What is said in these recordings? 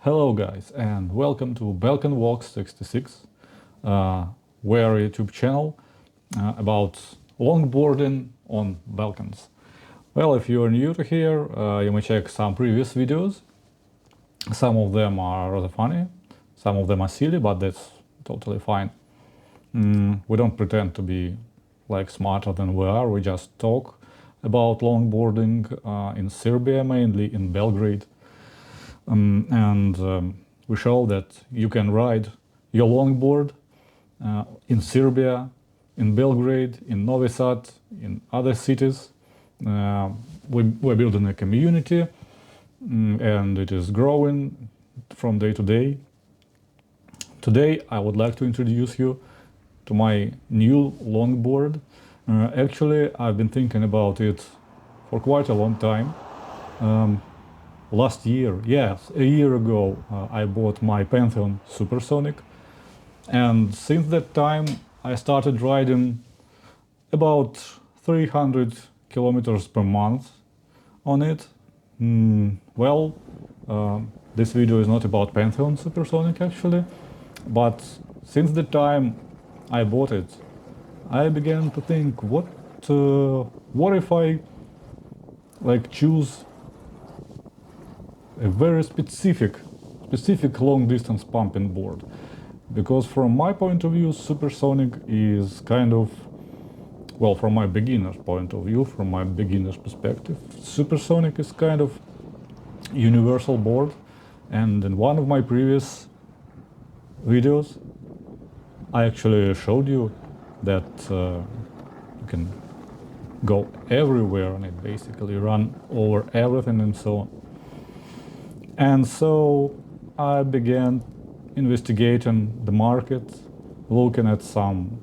Hello guys and welcome to Balkan Walks 66, we're a YouTube channel about longboarding on Balkans. Well, if you're new to here, you may check some previous videos. Some of them are rather funny, some of them are silly, but that's totally fine. We don't pretend to be like smarter than we are, we just talk about longboarding in Serbia, mainly in Belgrade. We show that you can ride your longboard in Serbia, in Belgrade, in Novi Sad, in other cities. We're building a community and it is growing from day to day. Today I would like to introduce you to my new longboard. Actually, I've been thinking about it for quite a long time. Last year, yes, a year ago, I bought my Pantheon Supersonic, and since that time I started riding about 300 kilometers per month on it. This video is not about Pantheon Supersonic actually, but since the time I bought it, I began to think, what if I choose a very specific long-distance pumping board, because from my point of view, Supersonic is kind of, well, from my beginner's point of view, from my beginner's perspective, Supersonic is kind of universal board. And in one of my previous videos, I actually showed you that you can go everywhere on it, basically run over everything and so on. And so I began investigating the market, looking at some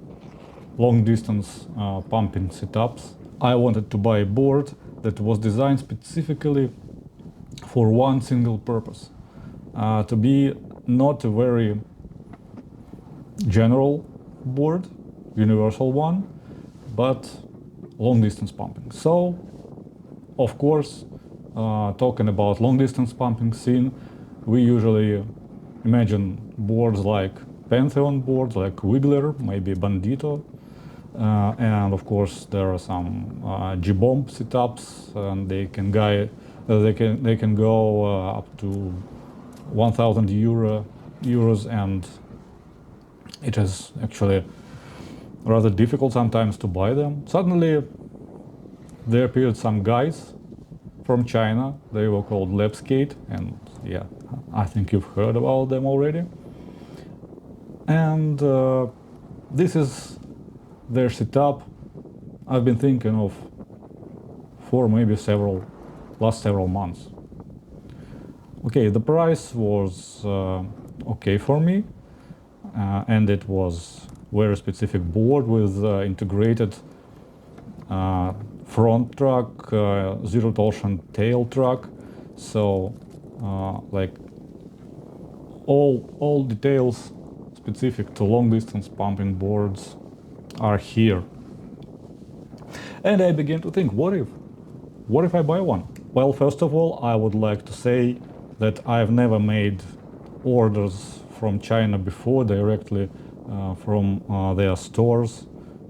long-distance pumping setups. I wanted to buy a board that was designed specifically for one single purpose, to be not a very general board, universal one, but long-distance pumping. So, of course, talking about long-distance pumping scene, we usually imagine boards like Pantheon boards, like Wiggler, maybe Bandito, and of course there are some G-Bomb setups, and they can go up to 1,000 euros, and it is actually rather difficult sometimes to buy them. Suddenly there appeared some guys from China. They were called Lapskate, and yeah, I think you've heard about them already. And this is their setup I've been thinking of for maybe last several months. Okay, the price was okay for me, and it was very specific board with integrated front truck, zero torsion tail truck. So all details specific to long distance pumping boards are here. And I began to think, what if I buy one? Well, first of all, I would like to say that I've never made orders from China before directly from their stores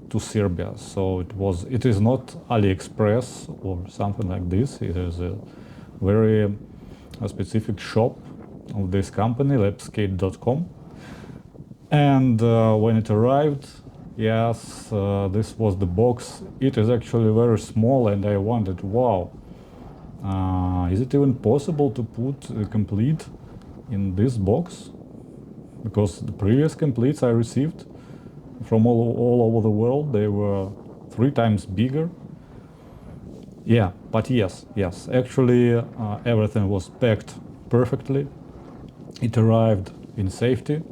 to Serbia. So it is not AliExpress or something like this. It is a very specific shop of this company, lapskate.com. And when it arrived, yes, this was the box. It is actually very small, and I wondered, wow, is it even possible to put a complete in this box? Because the previous completes I received from all over the world, they were 3 times bigger. Yeah, but yes, actually everything was packed perfectly. It arrived in safety,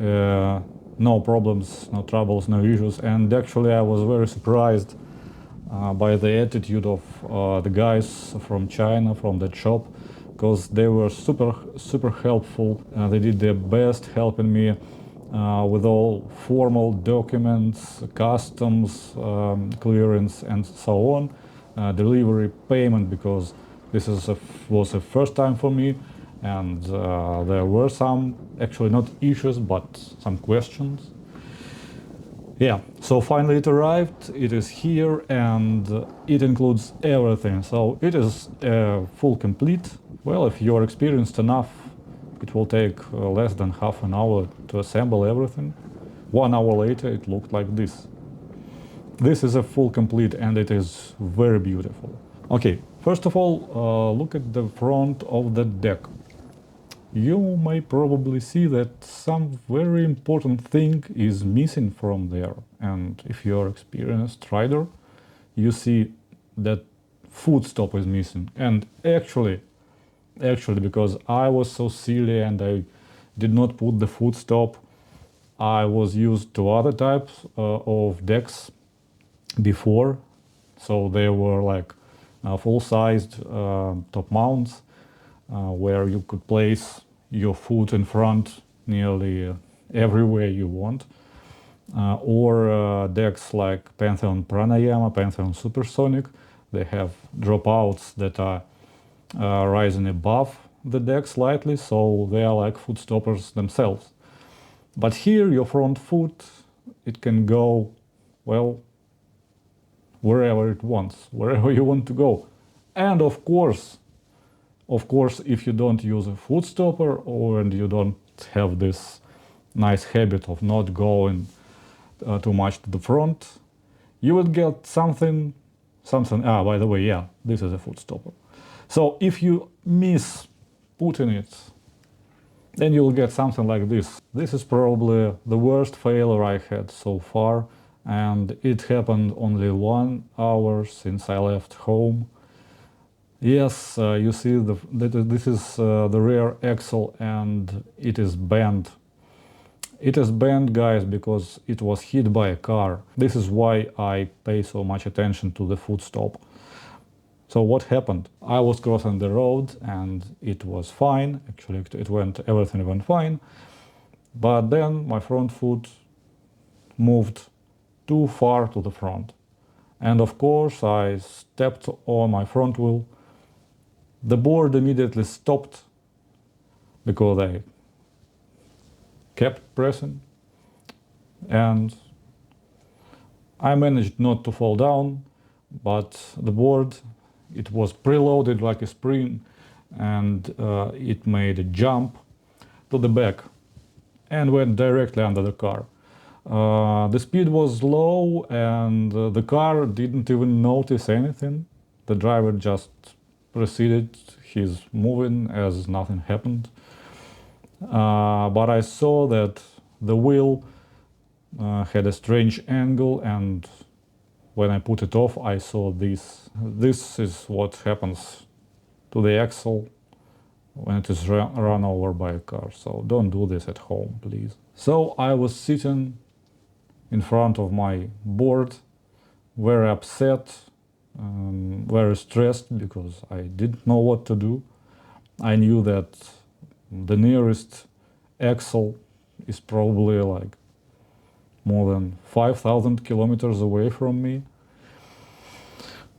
no problems, no troubles, no issues. And actually I was very surprised by the attitude of the guys from China, from that shop, because they were super helpful. They did their best helping me with all formal documents, customs clearance, and so on, delivery, payment, because this was the first time for me, and there were some, actually not issues, but some questions. Yeah, so finally it arrived, it is here, and it includes everything. So it is full complete. Well, if you're experienced enough, it will take less than half an hour to assemble everything. 1 hour later, it looked like this. This is a full complete, and it is very beautiful. Okay, first of all, look at the front of the deck. You may probably see that some very important thing is missing from there. And if you're experienced rider, you see that foot stop is missing. And actually, because I was so silly and I did not put the foot stop, I was used to other types of decks before. So they were like full-sized top mounts where you could place your foot in front nearly everywhere you want. Or decks like Pantheon Pranayama, Pantheon Supersonic, they have dropouts that are rising above the deck slightly, so they are like foot stoppers themselves. But here, your front foot, it can go, well, wherever it wants, wherever you want to go. And of course, if you don't use a foot stopper and you don't have this nice habit of not going too much to the front, you would get something, by the way, yeah, this is a foot stopper. So if you miss putting it, then you'll get something like this. This is probably the worst failure I had so far, and it happened only 1 hour since I left home. Yes, you see this is the rear axle, and it is bent. It is bent, guys, because it was hit by a car. This is why I pay so much attention to the foot stop. So what happened? I was crossing the road and it was fine. Actually, everything went fine. But then my front foot moved too far to the front. And of course, I stepped on my front wheel. The board immediately stopped because I kept pressing. And I managed not to fall down, but the board, it was preloaded like a spring, and it made a jump to the back and went directly under the car. The speed was low and the car didn't even notice anything. The driver just proceeded, he's moving as nothing happened. But I saw that the wheel had a strange angle, and when I put it off, I saw this. This is what happens to the axle when it is run over by a car. So don't do this at home, please. So I was sitting in front of my board, very upset, very stressed because I didn't know what to do. I knew that the nearest axle is probably like more than 5,000 kilometers away from me.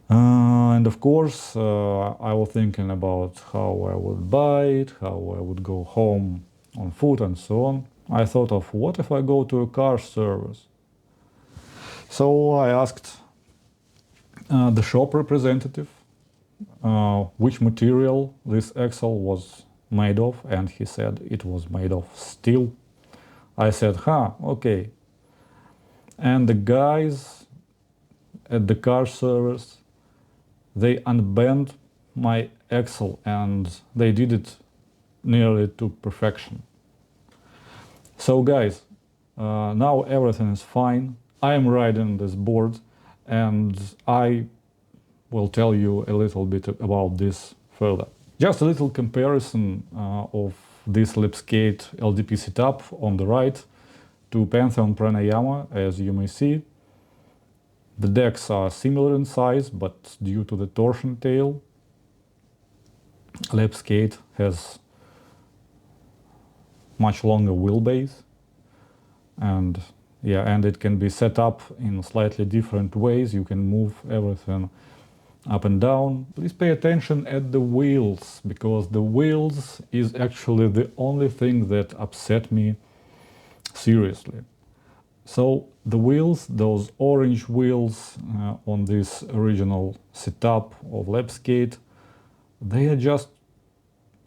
And of course, I was thinking about how I would buy it, how I would go home on foot and so on. I thought of what if I go to a car service? So I asked the shop representative which material this axle was made of, and he said it was made of steel. I said, okay. And the guys at the car service, they unbent my axle and they did it nearly to perfection. So guys, now everything is fine. I am riding this board and I will tell you a little bit about this further. Just a little comparison of this Lipskate LDP setup on the right to Pantheon Pranayama. As you may see, the decks are similar in size, but due to the torsion tail, Lipskate has much longer wheelbase, and it can be set up in slightly different ways. You can move everything up and down. Please pay attention at the wheels, because the wheels is actually the only thing that upset me seriously. So the wheels, those orange wheels on this original setup of Lapskate, they are just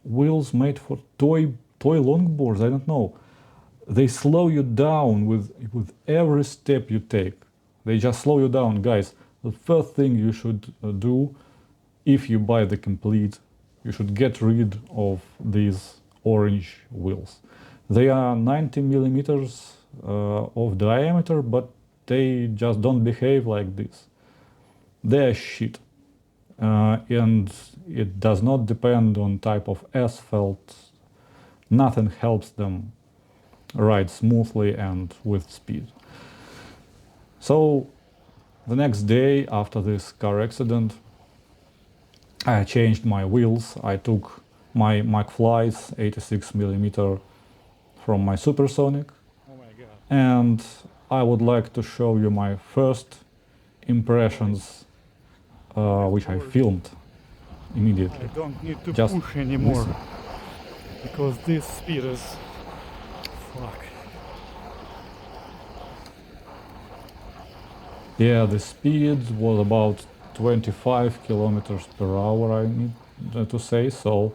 wheels made for toy longboards. I don't know. They slow you down with every step you take. They just slow you down, guys. The first thing you should do, if you buy the complete, you should get rid of these orange wheels. They are 90 millimeters of diameter, but they just don't behave like this. They are shit. And it does not depend on type of asphalt. Nothing helps them ride smoothly and with speed. So the next day after this car accident, I changed my wheels. I took my McFly's 86 millimeter from my Supersonic. Oh my god. And I would like to show you my first impressions, which I filmed immediately. I don't need to Just push anymore listen. because this speed is fuck. Yeah, the speed was about 25 kilometers per hour, I need to say so.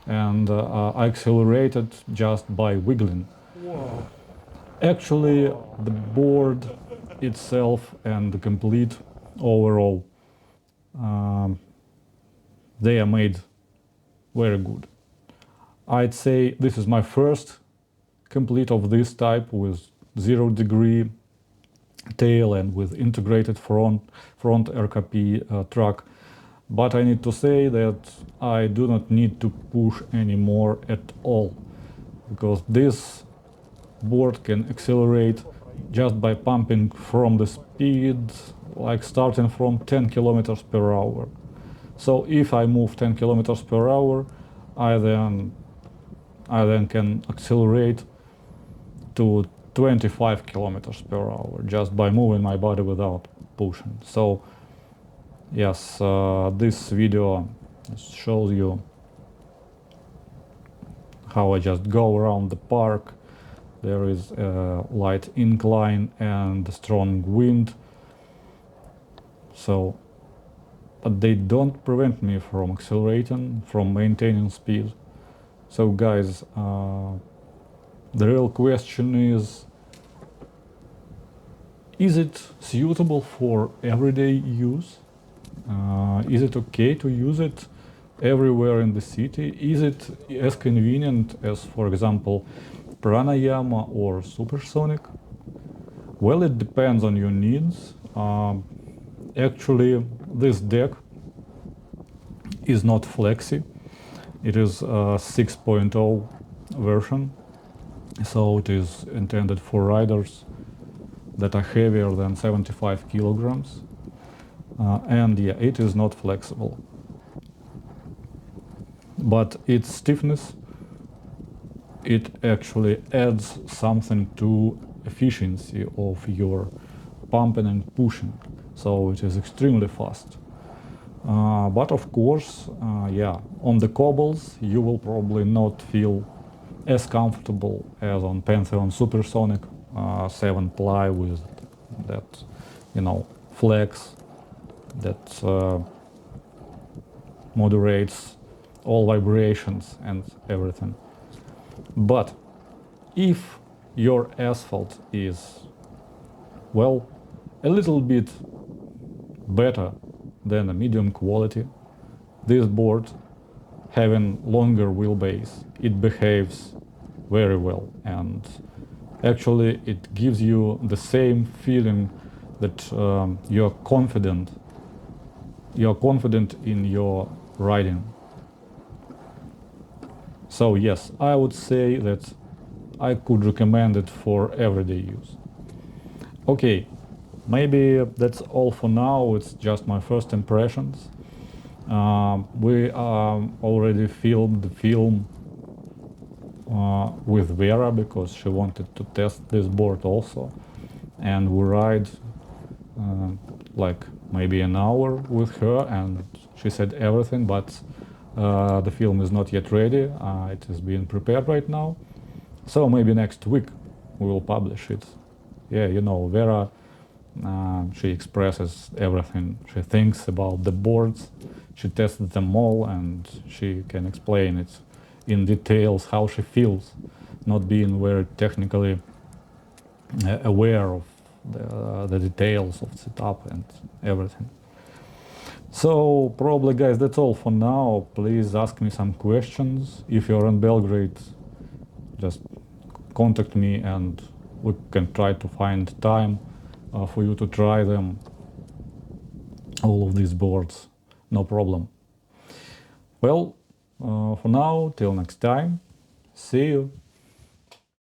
And I accelerated just by wiggling. Whoa. Actually, the board itself and the complete overall, they are made very good. I'd say this is my first complete of this type with 0-degree tail and with integrated front RKP truck. But I need to say that I do not need to push anymore at all, because this board can accelerate just by pumping from the speed, like starting from 10 kilometers per hour. So if I move 10 kilometers per hour, I then can accelerate to 25 kilometers per hour just by moving my body without pushing. So yes, this video shows you how I just go around the park. There is a light incline and a strong wind. So, but they don't prevent me from accelerating, from maintaining speed. So guys, the real question is it suitable for everyday use? Is it okay to use it everywhere in the city? Is it as convenient as, for example, Pranayama or Supersonic? Well, it depends on your needs. Actually, this deck is not flexi. It is a 6.0 version, so it is intended for riders that are heavier than 75 kilograms. And yeah, it is not flexible. But its stiffness, it actually adds something to efficiency of your pumping and pushing. So it is extremely fast. But of course, yeah, on the cobbles you will probably not feel as comfortable as on Pantheon Supersonic 7-ply with that, flex that moderates all vibrations and everything. But if your asphalt is, well, a little bit better than a medium quality, this board, having longer wheelbase, it behaves very well, and actually it gives you the same feeling that you're confident in your riding. So yes, I would say that I could recommend it for everyday use. Okay, maybe that's all for now. It's just my first impressions. We already filmed the film with Vera because she wanted to test this board also, and we ride like maybe an hour with her, and she said everything, but the film is not yet ready. It is being prepared right now. So maybe next week we will publish it. Yeah, you know, Vera, she expresses everything she thinks about the boards. She tested them all and she can explain it in details how she feels, not being very technically aware of the details of setup and everything. So probably, guys, that's all for now. Please ask me some questions. If you're in Belgrade, just contact me and we can try to find time for you to try them, all of these boards, no problem. Well, for now, till next time, see you.